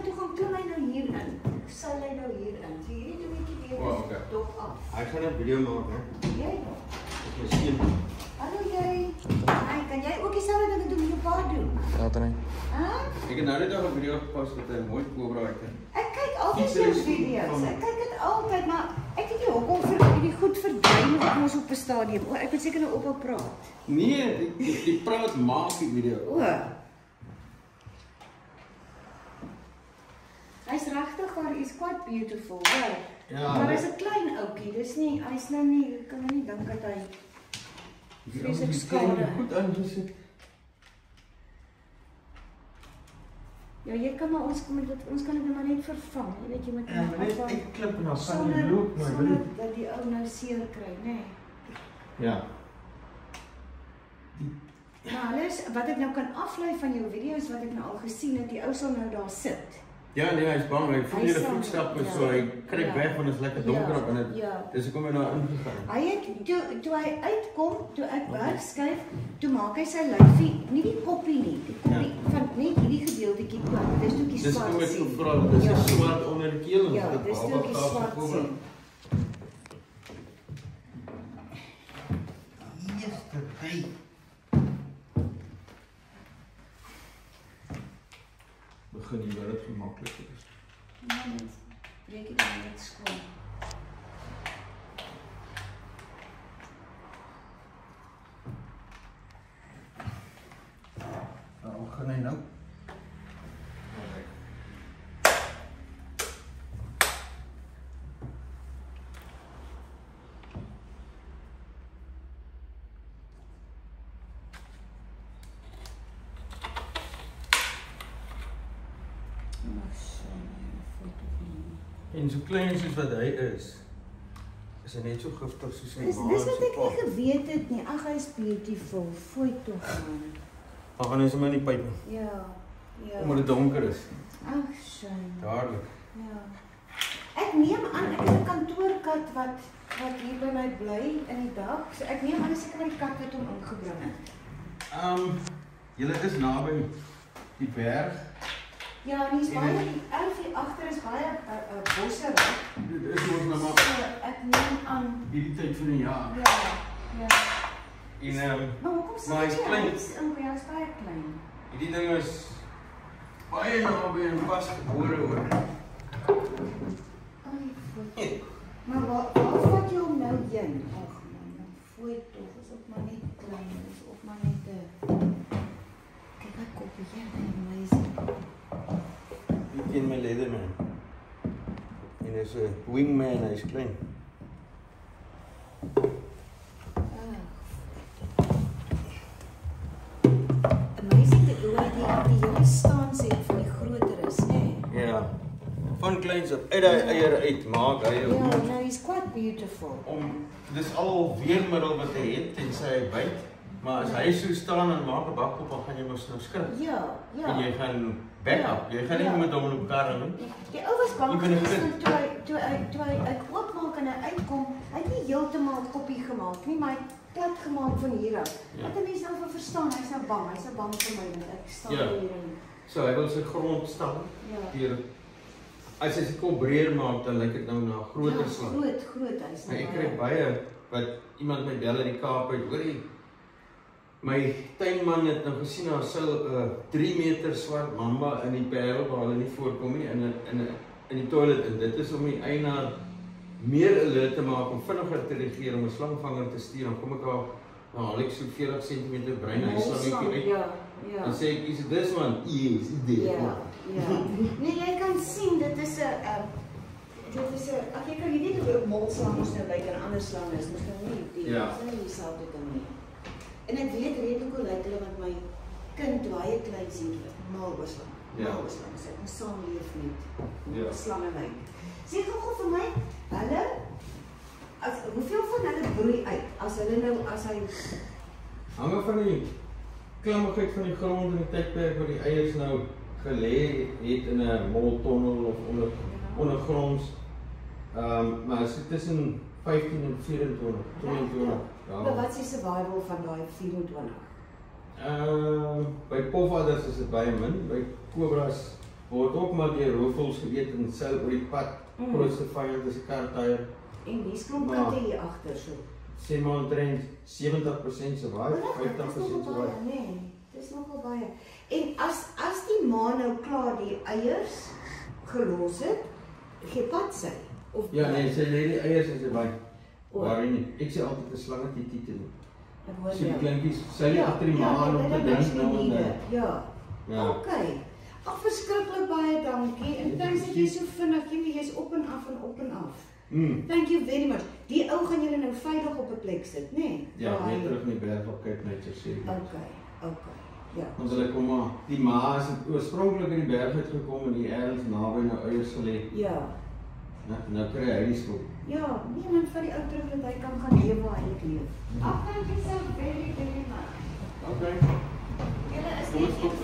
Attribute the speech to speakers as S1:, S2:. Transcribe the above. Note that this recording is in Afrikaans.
S1: toe gaan klim hy nou hierin. Sal hy nou hierin. So hierdie dingetjie weer is dop af.
S2: Ek gaan 'n video maak, hè.
S1: Jy?
S2: Ek is seun.
S1: Hallo jy. Hey, kan jy ook dieselfde dinge doen wat jou pa doen?
S3: Ja, dan nie.
S2: Ek het nou net 'n video gepost met 'n mooi kobra uit.
S1: Ek kyk altyd jou video's. Ek kyk dit altyd, maar ek weet nie hoekom vir hierdie goed verdwyn op ons op 'n stadium. O, ek moet seker nou ophou praat.
S2: Nee, die praat maak die video.
S1: O. Hy's regtig waar, he's quite beautiful, hoor.
S2: Ja,
S1: maar hy's 'n klein ouetjie, dis nie, hy's nou nie, ek kan nou nie dink dat hy vreeslik skade.
S2: Goed aangesit.
S1: Ja, jy kan maar ons kan dit maar net vervang. Jy weet jy moet
S2: Ja, maar net uitklip en dan gaan jy
S1: sonder
S2: loop, maar wil
S1: dat die ou nou seer kry, nê. Nee.
S2: Ja.
S1: Nou, alles wat ek nou kan aflei van jou video's wat ek nou al gesien het, die ou sal nou daar sit.
S2: Ja, nee, hy's bang. Hy voel
S1: Hy
S2: die
S1: sal-
S2: voetstappe
S1: ja.
S2: so hy kruip
S1: Ja.
S2: weg want dit is lekker donker op en dit.
S1: Ja.
S2: Dis hoekom hy nou ingegaan.
S1: Hy het toe hy uitkom, toe ek wegskuif, toe maak hy sy lyfie, nie die koppie nie, die koppie van net hierdie gedeeltjie plat. Dis toekie
S2: Dis
S1: swart
S2: kom ek
S1: sien.
S2: gevra, dis
S1: Ja.
S2: swart onder die keel en
S1: Ja,
S2: dit
S1: dis
S2: behalwe
S1: toekie
S2: gaaf
S1: swart
S2: gekobra.
S1: sien.
S2: Eerste hy. Begin hier waar dit gemaklik is.
S1: Ja, mens, breek jy dan net skoon.
S2: Nou gaan hy nou. En so klein soos wat hy is hy net so giftig soos sy ma.
S1: Dis wat ek nie geweet het nie. Ag, hy's beautiful. Fooi tog man.
S2: Maar gaan hy sommer in die pyp.
S1: Ja. Ja.
S2: Omdat dit donker is.
S1: Ag, shame.
S2: Dadelik.
S1: Ja. Ek neem aan ek het 'n kantoorkat wat hier by my bly in die dag. So ek neem aan seker maar die kat wat hom ingebring het.
S2: Julle is naby die berg.
S1: Ja, en hier's baie die erf hier agter is baie bosse.
S2: Dit is ons nou maar
S1: So ek neem aan
S2: hierdie tyd van die jaar.
S1: ja. Ja.
S2: En
S1: Maar hoekom sê
S2: maar hy's
S1: jy
S2: klein.
S1: hy's baie klein?
S2: Hierdie ding is baie naby en vasgebore hoor.
S1: Ai, fooi. Maar waar vat jy hom nou heen? Ag man, nou fooi tog, is ook maar net klein, is ook maar net 'n kyk wat koppie hier en amazing.
S2: Ek ken my Leatherman. En hy's 'n wingman, hy's klein.
S1: Amazing dat hoe hy die hele stans het van die groter is, nê?
S2: Ja. Van kleins op uit daai eier uit maak hy
S1: Ja, nou he's quite beautiful.
S2: dis al weermiddel wat hy het tensy hy byt. Maar as hy so staan en maak 'n bakkop, dan gaan jy mos nou skrik.
S1: Ja, ja.
S2: En jy gaan back up. Jy gaan nie met hom op karre nie.
S1: Die ou was bang
S2: Jy ben 'n
S1: geweest
S2: kind.
S1: toe hy oopmaak en hy uitkom. Hy het nie heeltemal koppie gemaak nie, maar hy het plat gemaak van hier af.
S2: Ja.
S1: Wat 'n mens nou van verstaan, hy's nou bang vir my want ek staan
S2: Ja.
S1: hier en
S2: So hy wil sy grond staan.
S1: ja.
S2: As hy sy kop breër maak, dan lyk dit nou na 'n groter
S1: Ja,
S2: slag.
S1: groot hy's nou.
S2: Maar ek kry baie wat iemand my bel uit die Kaap uit, hoorie. My tuinman het nou gesien daar sou 'n 3 meter swart mamba in die Parel waar hulle nie voorkom nie in die toilet en dit is om die eienaar meer alert te maak om vinniger te reageer om 'n slangvanger te stuur. Dan kom ek daar, dan haal ek so 40 cm brein uit slangetjie uit.
S1: Ja, ja.
S2: Dan sê ek, "Is it this one?" Yes, it's this
S1: Ja,
S2: one.
S1: ja. Nee, jy kan sien dit is 'n ag jy kan nie weet hoe molslang ons nou lyk en ander slange is mos nou nie die
S2: Ja.
S1: is nie dieselfde ding nie. En ek weet redelik hoe lyk hulle want my kind toe hy klein sien mal oor slang.
S2: Ja.
S1: Mal oor slang. Sy ons saamleef met
S2: Ja.
S1: slange lyk. Sê gou vir my, hulle hoeveel van hulle broei uit as hy
S2: Hang af van die klammigheid van die grond en die tydperk waar die eiers nou gelê het in 'n moltonnel of ondergronds. Maar as dit tussen 15 en 24, 22.
S1: Maar wat is die survival van daai 24?
S2: By pofadders is dit baie min, by kobras word ook maar deur roofvoëls geëet en seil oor die pad. Grootste vyand is 'n kartaier.
S1: En wie klomp katte hier agter so?
S2: Sê maar omtrent 70% survive, 50% survive.
S1: Nee, dis nogal baie. En as die ma nou klaar die eiers gelos het, gee pad sy of
S2: ja, nee, sy lê die eiers in sy wy.
S1: O.
S2: Waarin nie? Ek sê altyd 'n slang het nie titel nie.
S1: Ek hoor
S2: Sy die
S1: jou.
S2: klinkies, sy lê agter die ma aan om te
S1: dit
S2: dink
S1: is
S2: nou en
S1: nie
S2: dan.
S1: Ja.
S2: Ja.
S1: Okay. Ag verskriklik baie dankie. En thanks dat jy so vinnig, jy's op en af en op en af. Thank you very much. Die ou gaan julle nou veilig op 'n plek sit, né? Nee?
S2: Ja, weer terug in die berg op kyk net sê.
S1: Okay. Ja.
S2: Ons hulle kom maar, die ma is oorspronklik in die berg uit gekom en die erns naby nou eiers gelê.
S1: Ja.
S2: Nou kry hy die skop.
S1: Ja, nee man vir die ou terug dat hy kan gaan leef waar hy leef. Thank you so very much.
S2: Okay.
S1: Julle is net